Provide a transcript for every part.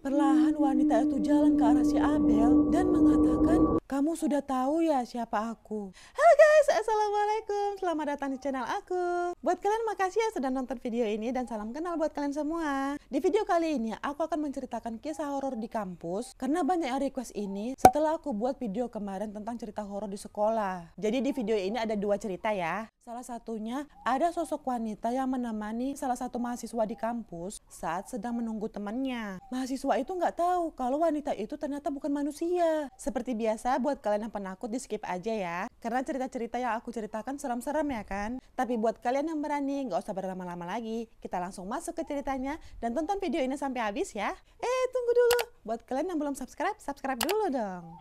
Perlahan wanita itu jalan ke arah si Abel dan mengatakan, "Kamu sudah tahu ya siapa aku?" Halo guys, assalamualaikum. Selamat datang di channel aku. Buat kalian makasih ya sudah nonton video ini dan salam kenal buat kalian semua. Di video kali ini aku akan menceritakan kisah horor di kampus karena banyak yang request ini setelah aku buat video kemarin tentang cerita horor di sekolah. Jadi di video ini ada dua cerita ya. Salah satunya ada sosok wanita yang menemani salah satu mahasiswa di kampus saat sedang menunggu temannya. Mahasiswa itu nggak tahu kalau wanita itu ternyata bukan manusia. Seperti biasa buat kalian yang penakut di skip aja ya. Karena cerita-cerita yang aku ceritakan serem-serem ya kan. Tapi buat kalian yang berani nggak usah berlama-lama lagi. Kita langsung masuk ke ceritanya dan tonton video ini sampai habis ya. Tunggu dulu. Buat kalian yang belum subscribe, subscribe dulu dong.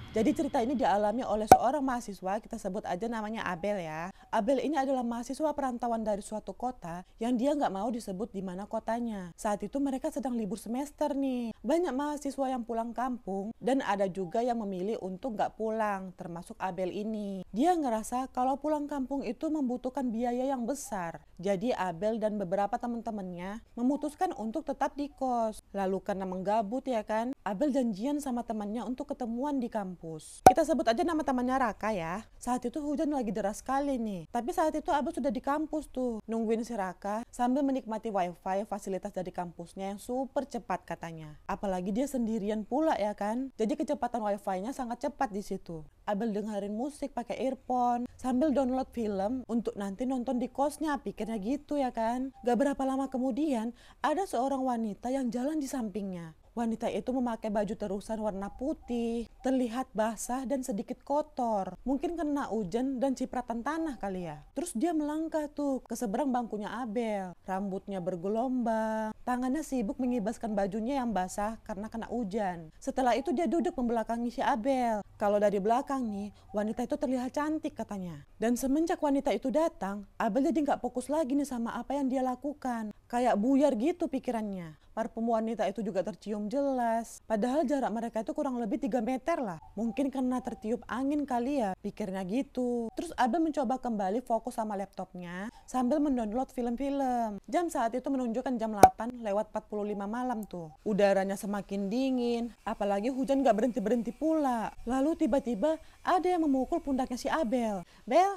Jadi cerita ini dialami oleh seorang mahasiswa, kita sebut aja namanya Abel ya. Abel ini adalah mahasiswa perantauan dari suatu kota yang dia nggak mau disebut di mana kotanya. Saat itu mereka sedang libur semester nih. Banyak mahasiswa yang pulang kampung dan ada juga yang memilih untuk nggak pulang, termasuk Abel ini. Dia ngerasa kalau pulang kampung itu membutuhkan biaya yang besar. Jadi Abel dan beberapa teman-temannya memutuskan untuk tetap di kos. Lalu karena menggabut ya kan, Abel janjian sama temannya untuk ketemuan di kampus. Kita sebut aja nama temannya Raka ya. Saat itu hujan lagi deras sekali nih. Tapi saat itu Abel sudah di kampus tuh, nungguin si Raka sambil menikmati wifi fasilitas dari kampusnya yang super cepat katanya. Apalagi dia sendirian pula ya kan. Jadi kecepatan wifi-nya sangat cepat di situ. Abel dengerin musik pakai earphone sambil download film untuk nanti nonton di kosnya, pikirnya gitu ya kan. Gak berapa lama kemudian ada seorang wanita yang jalan di sampingnya. Wanita itu memakai baju terusan warna putih, terlihat basah dan sedikit kotor. Mungkin kena hujan dan cipratan tanah kali ya. Terus dia melangkah tuh ke seberang bangkunya Abel. Rambutnya bergelombang, tangannya sibuk mengibaskan bajunya yang basah karena kena hujan. Setelah itu dia duduk membelakangi si Abel. Kalau dari belakang nih, wanita itu terlihat cantik katanya. Dan semenjak wanita itu datang, Abel jadi nggak fokus lagi nih sama apa yang dia lakukan. Kayak buyar gitu pikirannya. Parfum wanita itu juga tercium jelas. Padahal jarak mereka itu kurang lebih 3 meter lah. Mungkin karena tertiup angin kali ya, pikirnya gitu. Terus Abel mencoba kembali fokus sama laptopnya sambil mendownload film-film. Jam saat itu menunjukkan jam 8 lewat 45 malam tuh. Udaranya semakin dingin, apalagi hujan gak berhenti-berhenti pula. Lalu tiba-tiba ada yang memukul pundaknya si Abel. "Bel,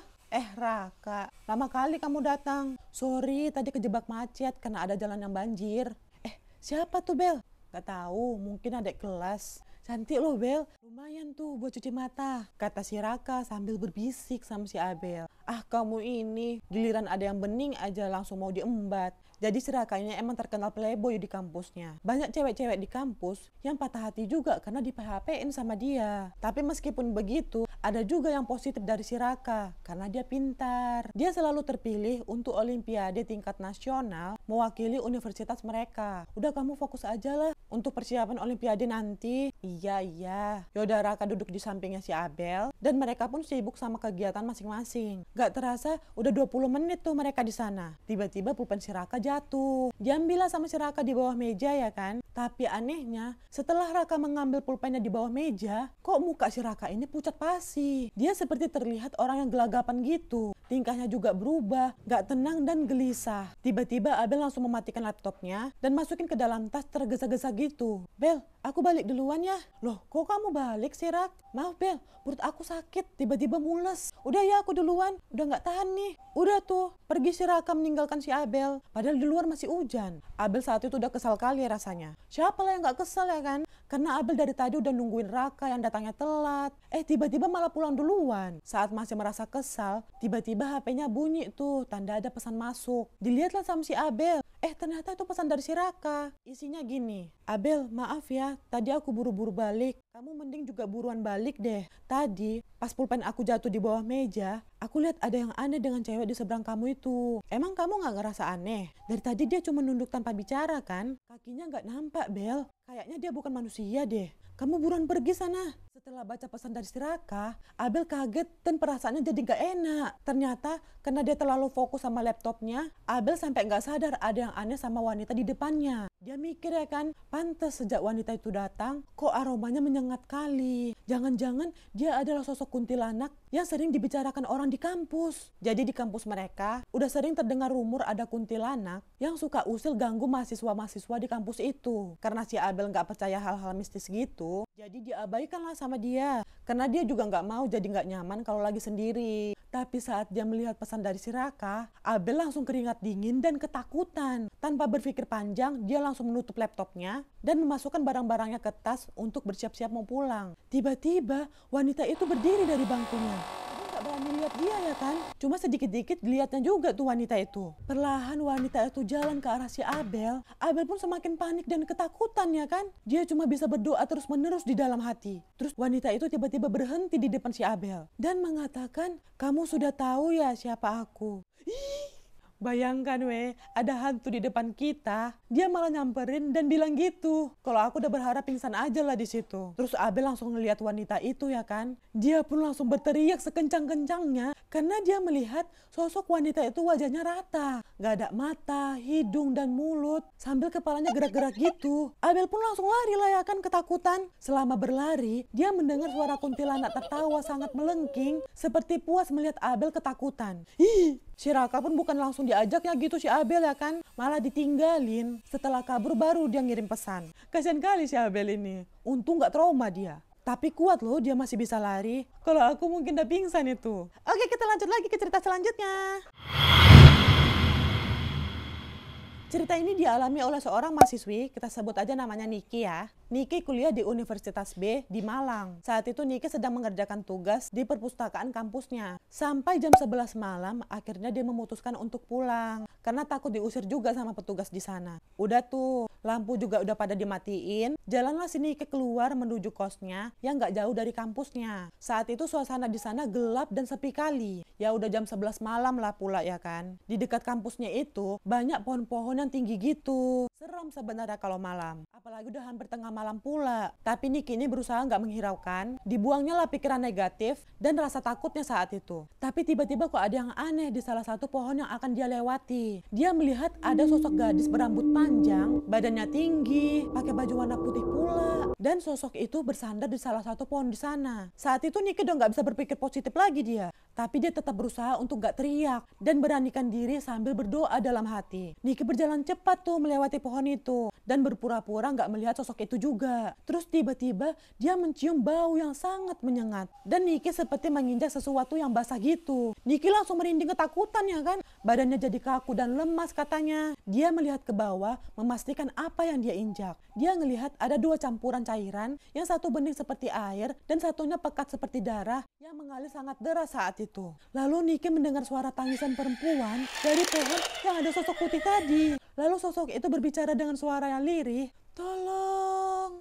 Raka, lama kali kamu datang. Sorry, tadi kejebak macet karena ada jalan yang banjir." "Siapa tuh Bel?" "Gak tahu, mungkin adik kelas." "Cantik loh Bel, lumayan tuh buat cuci mata," kata si Raka sambil berbisik sama si Abel. "Ah kamu ini, giliran ada yang bening aja langsung mau diembat." Jadi si Raka ini emang terkenal playboy di kampusnya. Banyak cewek-cewek di kampus yang patah hati juga karena di PHP-in sama dia. Tapi meskipun begitu, ada juga yang positif dari si Raka karena dia pintar. Dia selalu terpilih untuk olimpiade tingkat nasional mewakili universitas mereka. "Udah kamu fokus aja lah untuk persiapan olimpiade nanti." Iya. Yaudah Raka duduk di sampingnya si Abel dan mereka pun sibuk sama kegiatan masing-masing. Gak terasa udah 20 menit tuh mereka di sana. Tiba-tiba pulpen si Raka jatuh. Diambil sama si Raka di bawah meja ya kan. Tapi anehnya, setelah Raka mengambil pulpennya di bawah meja, kok muka si Raka ini pucat pasi. Dia seperti terlihat orang yang gelagapan gitu. Tingkahnya juga berubah, gak tenang dan gelisah. Tiba-tiba Abel langsung mematikan laptopnya dan masukin ke dalam tas tergesa-gesa gitu. "Bel, aku balik duluan ya." "Loh, kok kamu balik sih Rak?" "Maaf Bel, perut aku sakit, tiba-tiba mules." "Udah ya aku duluan, udah gak tahan nih." Udah tuh, pergi si Raka meninggalkan si Abel. Padahal di luar masih hujan. Abel saat itu udah kesal kali rasanya. Siapa lah yang gak kesal ya kan? Karena Abel dari tadi udah nungguin Raka yang datangnya telat. Tiba-tiba malah pulang duluan. Saat masih merasa kesal, tiba-tiba HP-nya bunyi tuh, tanda ada pesan masuk. Dilihatlah sama si Abel. Ternyata itu pesan dari si Raka. Isinya gini, "Abel, maaf ya, tadi aku buru-buru balik. Kamu mending juga buruan balik deh. Tadi, pas pulpen aku jatuh di bawah meja, aku lihat ada yang aneh dengan cewek di seberang kamu itu. Emang kamu gak ngerasa aneh? Dari tadi dia cuma nunduk tanpa bicara kan? Kakinya gak nampak Bel. Kayaknya dia bukan manusia deh. Kamu buruan pergi sana." Setelah baca pesan dari si Raka, Abel kaget dan perasaannya jadi gak enak. Ternyata karena dia terlalu fokus sama laptopnya, Abel sampai gak sadar ada yang aneh sama wanita di depannya. Dia mikir ya kan, pantes sejak wanita itu datang, kok aromanya menyengat kali. Jangan-jangan dia adalah sosok kuntilanak yang sering dibicarakan orang di kampus. Jadi di kampus mereka udah sering terdengar rumor ada kuntilanak yang suka usil ganggu mahasiswa-mahasiswa di kampus itu. Karena si Abel nggak percaya hal-hal mistis gitu, jadi diabaikanlah sama dia. Karena dia juga nggak mau jadi nggak nyaman kalau lagi sendiri. Tapi saat dia melihat pesan dari si Raka, Abel langsung keringat dingin dan ketakutan. Tanpa berpikir panjang, dia langsung menutup laptopnya dan memasukkan barang-barangnya ke tas untuk bersiap-siap mau pulang. Tiba-tiba, wanita itu berdiri dari bangkunya. Abel gak berani lihat dia ya kan? Cuma sedikit-dikit dilihatnya juga tuh wanita itu. Perlahan wanita itu jalan ke arah si Abel. Abel pun semakin panik dan ketakutan ya kan? Dia cuma bisa berdoa terus-menerus di dalam hati. Terus wanita itu tiba-tiba berhenti di depan si Abel dan mengatakan, "Kamu sudah tahu ya siapa aku?" Bayangkan ada hantu di depan kita, dia malah nyamperin dan bilang gitu. Kalau aku udah berharap pingsan aja lah di situ. Terus Abel langsung ngeliat wanita itu ya kan. Dia pun langsung berteriak sekencang-kencangnya karena dia melihat sosok wanita itu wajahnya rata. Gak ada mata, hidung, dan mulut. Sambil kepalanya gerak-gerak gitu. Abel pun langsung lari lah ya kan ketakutan. Selama berlari, dia mendengar suara kuntilanak tertawa sangat melengking seperti puas melihat Abel ketakutan. Si Raka pun bukan langsung diajaknya gitu si Abel ya kan, malah ditinggalin. Setelah kabur baru dia ngirim pesan. Kasian kali si Abel ini, untung gak trauma dia. Tapi kuat loh dia masih bisa lari. Kalau aku mungkin udah pingsan itu. Oke, kita lanjut lagi ke cerita selanjutnya. Cerita ini dialami oleh seorang mahasiswi, kita sebut aja namanya Niki ya. Niki kuliah di Universitas B di Malang. Saat itu Niki sedang mengerjakan tugas di perpustakaan kampusnya. Sampai jam 11 malam, akhirnya dia memutuskan untuk pulang. Karena takut diusir juga sama petugas di sana. Udah tuh, lampu juga udah pada dimatiin. Jalanlah si Niki keluar menuju kosnya yang gak jauh dari kampusnya. Saat itu suasana di sana gelap dan sepi kali. Ya udah jam 11 malam lah pula ya kan. Di dekat kampusnya itu banyak pohon-pohon yang tinggi gitu. Serem sebenarnya kalau malam. Apalagi udah hampir tengah malam pula. Tapi Niki ini berusaha nggak menghiraukan. Dibuangnya lah pikiran negatif dan rasa takutnya saat itu. Tapi tiba-tiba kok ada yang aneh di salah satu pohon yang akan dia lewati. Dia melihat ada sosok gadis berambut panjang, badannya tinggi, pakai baju warna putih pula. Dan sosok itu bersandar di salah satu pohon di sana. Saat itu Niki udah nggak bisa berpikir positif lagi dia. Tapi dia tetap berusaha untuk gak teriak dan beranikan diri sambil berdoa dalam hati. Niki berjalan cepat tuh melewati pohon itu dan berpura-pura gak melihat sosok itu juga. Terus tiba-tiba dia mencium bau yang sangat menyengat dan Niki seperti menginjak sesuatu yang basah gitu. Niki langsung merinding ketakutan ya kan. Badannya jadi kaku dan lemas katanya. Dia melihat ke bawah memastikan apa yang dia injak. Dia ngelihat ada dua campuran cairan, yang satu bening seperti air dan satunya pekat seperti darah yang mengalir sangat deras saat itu. Lalu Niki mendengar suara tangisan perempuan dari pohon yang ada sosok putih tadi. Lalu sosok itu berbicara dengan suara yang lirih, "Tolong,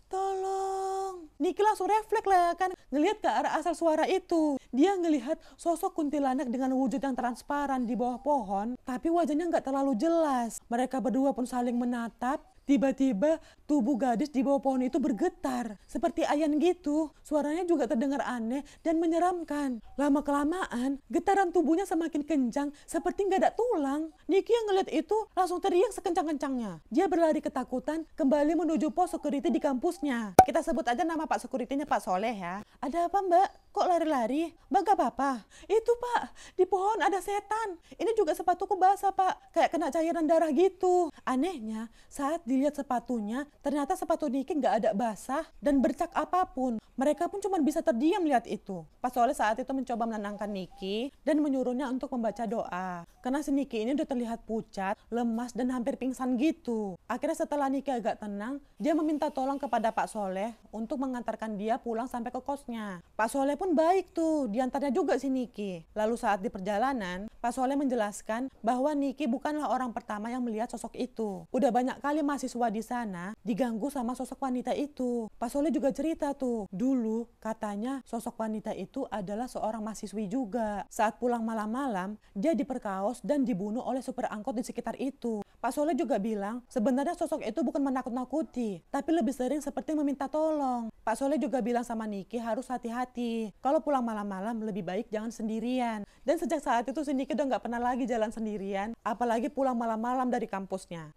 tolong." Niki langsung refleks lah ya kan, ngelihat ke arah asal suara itu. Dia ngelihat sosok kuntilanak dengan wujud yang transparan di bawah pohon, tapi wajahnya nggak terlalu jelas. Mereka berdua pun saling menatap. Tiba-tiba tubuh gadis di bawah pohon itu bergetar, seperti ayan gitu. Suaranya juga terdengar aneh dan menyeramkan. Lama-kelamaan, getaran tubuhnya semakin kencang, seperti nggak ada tulang. Niki yang ngeliat itu langsung teriak sekencang-kencangnya. Dia berlari ketakutan, kembali menuju pos security di kampusnya. Kita sebut aja nama Pak Security-nya Pak Soleh ya. "Ada apa Mbak? Kok lari-lari? Mbak gak apa-apa?" "Itu Pak, di pohon ada setan. Ini juga sepatuku basah Pak, kayak kena cairan darah gitu." Anehnya, saat dilihat sepatunya, ternyata sepatu Niki nggak ada basah dan bercak apapun. Mereka pun cuma bisa terdiam lihat itu. Pak Soleh saat itu mencoba menenangkan Niki dan menyuruhnya untuk membaca doa. Karena si Niki ini udah terlihat pucat, lemas, dan hampir pingsan gitu. Akhirnya setelah Niki agak tenang, dia meminta tolong kepada Pak Soleh untuk mengantarkan dia pulang sampai ke kosnya. Pak Soleh pun baik tuh, diantarnya juga si Niki. Lalu saat di perjalanan, Pak Soleh menjelaskan bahwa Niki bukanlah orang pertama yang melihat sosok itu. Udah banyak kali mahasiswa di sana diganggu sama sosok wanita itu. Pak Soleh juga cerita tuh, dulu katanya sosok wanita itu adalah seorang mahasiswi juga. Saat pulang malam-malam, dia diperkaos dan dibunuh oleh supir angkot di sekitar itu. Pak Soleh juga bilang, sebenarnya sosok itu bukan menakut-nakuti, tapi lebih sering seperti meminta tolong. Pak Soleh juga bilang sama Niki harus hati-hati. Kalau pulang malam-malam lebih baik jangan sendirian. Dan sejak saat itu si Niki udah gak pernah lagi jalan sendirian, apalagi pulang malam-malam dari kampusnya.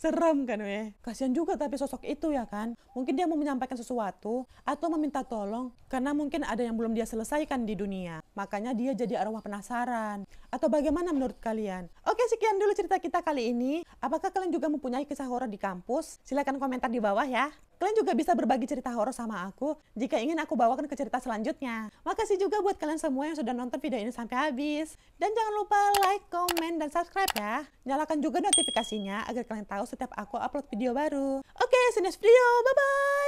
Serem kan weh. Kasihan juga tapi sosok itu ya kan. Mungkin dia mau menyampaikan sesuatu atau meminta tolong karena mungkin ada yang belum dia selesaikan di dunia. Makanya dia jadi arwah penasaran. Atau bagaimana menurut kalian? Oke, sekian dulu cerita kita kali ini. Apakah kalian juga mempunyai kisah horor di kampus? Silahkan komentar di bawah ya. Kalian juga bisa berbagi cerita horor sama aku jika ingin aku bawakan ke cerita selanjutnya. Makasih juga buat kalian semua yang sudah nonton video ini sampai habis. Dan jangan lupa like, komen, dan subscribe ya. Nyalakan juga notifikasinya agar kalian tahu setiap aku upload video baru. Oke, see you next video. Bye-bye.